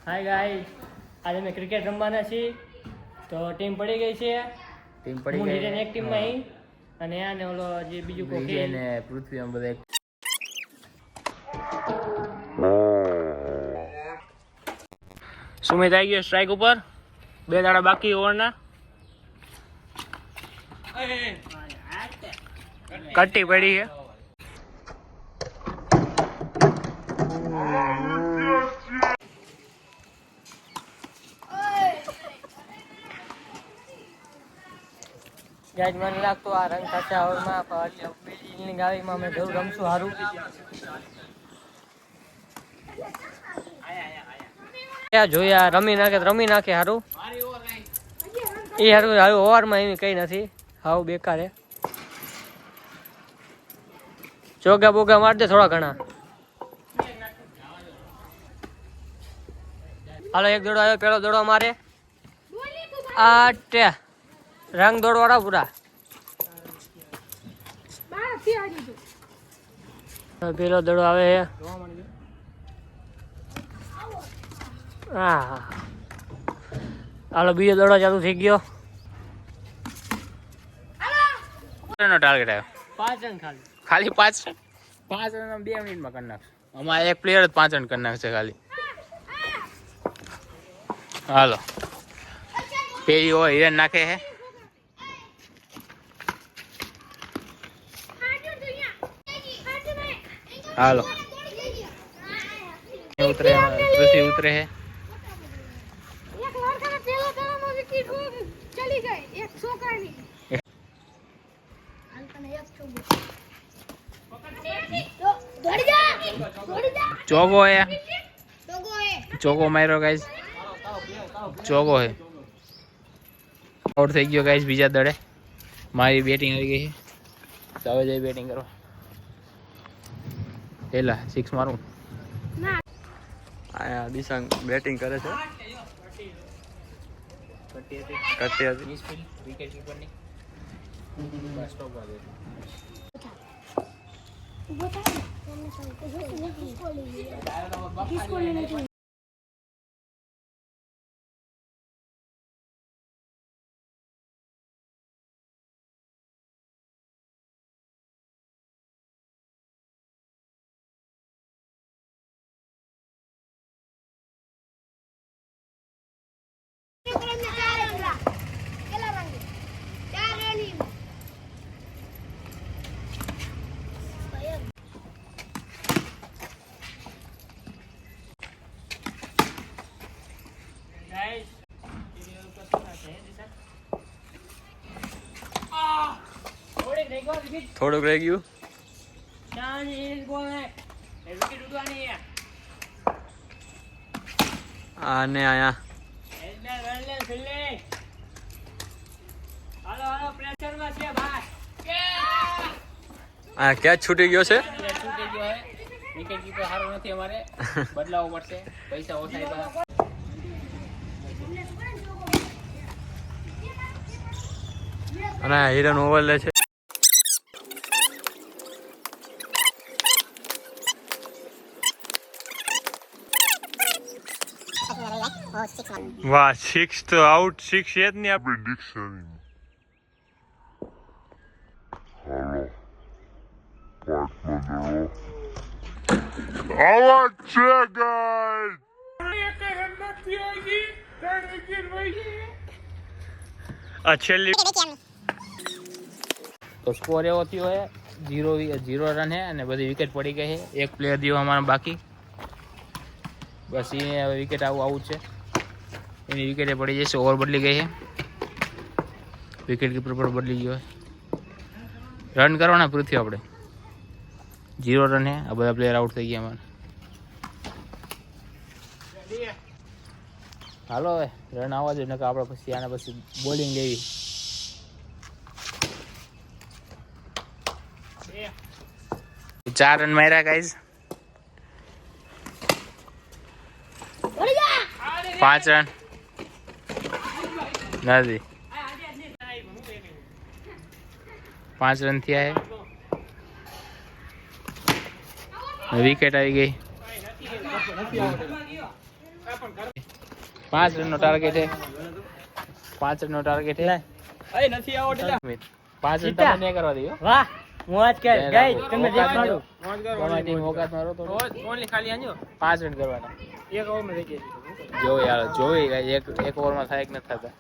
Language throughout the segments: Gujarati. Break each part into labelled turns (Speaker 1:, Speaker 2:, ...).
Speaker 1: હાય ગાઈસ, આજે અમે ક્રિકેટ રમવાના છીએ. તો ટીમ પડી ગઈ છે.
Speaker 2: ટીમ પડી ગઈ
Speaker 1: હું એક ટીમમાં અહીં અને આને ઓલો જે બીજું કોઈ
Speaker 2: વિજય ને પૃથ્વી આમ બધા
Speaker 1: સુમિત આવી ગયો સ્ટ્રાઇક ઉપર. 2 દાડા બાકી ઓવરના. કટ્ટી પડી છે. ગાઈસ મને લાગતું આ રંગ સાચા ઓવરમાં બીજી ઇનિંગ આવીમાં અમે જરૂર રમશું સારું. જોયા રમી નાખે સારું. એ સારું હવે ઓવરમાં એવી કઈ નથી. હાવ બેકાર હે. ચોગા બોગા માર દે થોડા ઘણા. હાલો એક દોડો આવ્યો, પેલો દોડો મારે. આ રંગ દોડવાળા પૂરા. પેલો દડો આવે છે. હા, હાલો બીજો દડો ચાલુ થઈ ગયો.
Speaker 2: ટાર્ગેટ આવ્યો
Speaker 1: 5 રન
Speaker 2: ખાલી 5 રન 2 મિનિટમાં કરી નાખશે. અમારે એક પ્લેયર જ 5 રન કરી નાખશે ખાલી. હાલો પેલી ઓવર હિરન નાખે છે. હાલો ઉતરે પૃથ્વી ઉતરે છે. ચોગો હે, ચોગો માર્યો ગાઈસ, ચોગો હે. આઉટ થઈ ગયો ગાઈસ બીજા દડે. મારી બેટિંગ આવી ગઈ છે. હવે જઈ બેટિંગ કરવા. પેલા 6 મારું.
Speaker 3: આયા દિશાંગ બેટિંગ કરે છે. કટ્ટી હતી.
Speaker 2: વિકેટ કીપરની બસ સ્ટોપ આવે.
Speaker 3: થોડુંક રહી ગયું. આને આયા ક્યાં છૂટી ગયો છે.
Speaker 2: વિકેટ કીપર સારું નથી અમારે, બદલાવવું પડશે. પૈસા ઓછા આપ્યા.
Speaker 3: અને હિરન ઓવર લે છે. વાહ 6 તો આઉટ. 6 છે જ નહીં આપણી ડિક્શનરી. આવાજ છે ગાઈસ. છેલ્લી
Speaker 2: તો સ્કોર એવો થયો છે 0 રન છે અને બધી વિકેટ પડી ગઈ છે. એક પ્લેયર દીવો અમારા બાકી. બસ એ હવે વિકેટ આવું છે. એની વિકેટે પડી જશે. ઓવર બદલી ગઈ છે. વિકેટ કીપર પણ બદલી ગયો. રન કરવાના પૃથ્વી આપણે. 0 રન છે. આ બધા પ્લેયર આઉટ થઈ ગયા અમારે. હાલો હવે રન આવવા જોઈએ, નકર આપણે પછી આના પછી બોલિંગ લેવી. ચાર રન માર્યા ગાઈઝ. 5 રન નથી. 5 રન થયા છે. વિકેટ આવી ગઈ. 5 રનનો ટાર્ગેટ છે. 5 રનનો ટાર્ગેટ છે.
Speaker 1: નથી આવડતા.
Speaker 2: 5 રન તમે નહીં કરવા દો.
Speaker 1: વાહ મોજ કર ગાઈસ તમે દેખાડો.
Speaker 2: તમારી ટીમ ઓકાત મારો તો
Speaker 1: ઓનલી ખાલી આજો
Speaker 2: 5 રન કરવાના.
Speaker 1: એક ઓવરમાં થઈ જાય.
Speaker 2: જો યાર જોઈ એક ઓવરમાં થાય કે નથી થતા.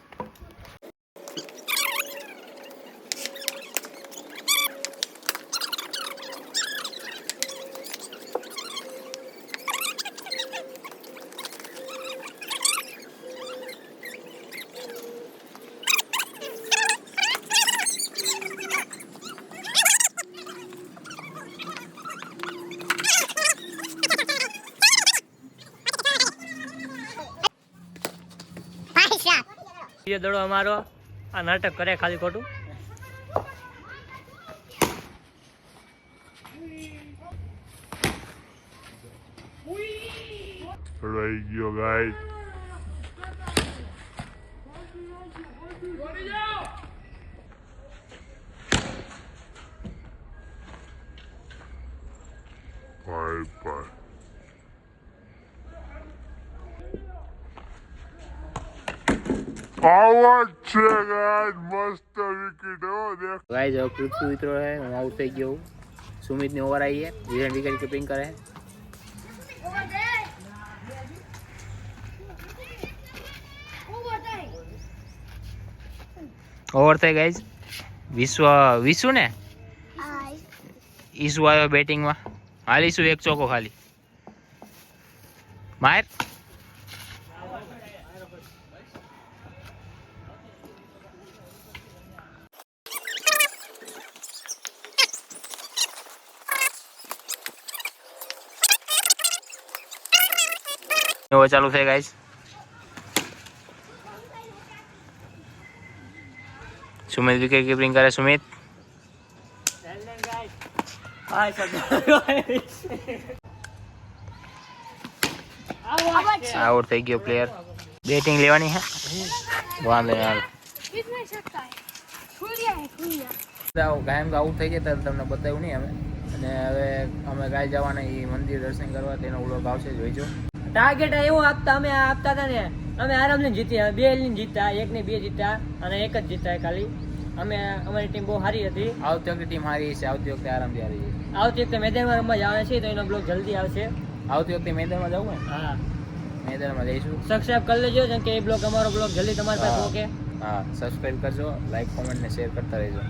Speaker 1: બીજો દડો અમારો આ નાટક કરે ખાલી ખોટું.
Speaker 3: રહી ગયો ગાઈસ. Bye bye. આવાજ છે ગાઈસ, મસ્ત વિકેટ હો દેખ.
Speaker 2: ગાઈસ હવે પૃથ્વી ઉતરો છે, હું આઉટ થઈ ગયો. સુમિતની ઓવર આવી છે, વિરેન વિકેટ કીપિંગ કરે. ઓવર થઈ ગાઈસ. વિશુ ને ઈસુ આવ્યો બેટિંગમાં. હાલીશું એક ચોકો ખાલી માર. ઓવર ચાલુ થઈ ગાઈસ. સુમિત વિકેટ કીપિંગ કરે. સુમિત આઉટ થઈ ગયો પ્લેયર. બેટિંગ લેવાની હે. વાંધો નહીં હાલ. કાયમ આઉટ થઈ જાય તમને બતાવ્યું નહીં અમે. અને હવે અમે ગાય જવાના એ મંદિર દર્શન કરવા. તેનો વ્લોગ આવશે, જોઈજો.
Speaker 1: ટાર્ગેટ એવું આપતા હતા ને અમે આરામથી જીત્યા. 2 જીત્યા, 1 ને 2 જીત્યા અને 1 જ જીત્યા ખાલી. અમારી ટીમ બહુ સારી હતી.
Speaker 2: આવતી વખતે ટીમ હારી છે. આવતી વખતે આરામથી હારી છે.
Speaker 1: આવતી વખતે મેદાનમાં રમવા જવાના છે તો એનો બ્લોગ જલ્દી આવશે.
Speaker 2: આવતી વખતે મેદાનમાં જવું ને.
Speaker 1: હા
Speaker 2: મેદાનમાં જઈશું.
Speaker 1: સબસ્ક્રાઇબ કરી લેજો જેમ કે એ બ્લોગ અમારો બ્લોગ જલ્દી તમારી પાસે ઓકે.
Speaker 2: હા સબસ્ક્રાઇબ કરજો, લાઈક કોમેન્ટ ને શેર કરતા રહેજો.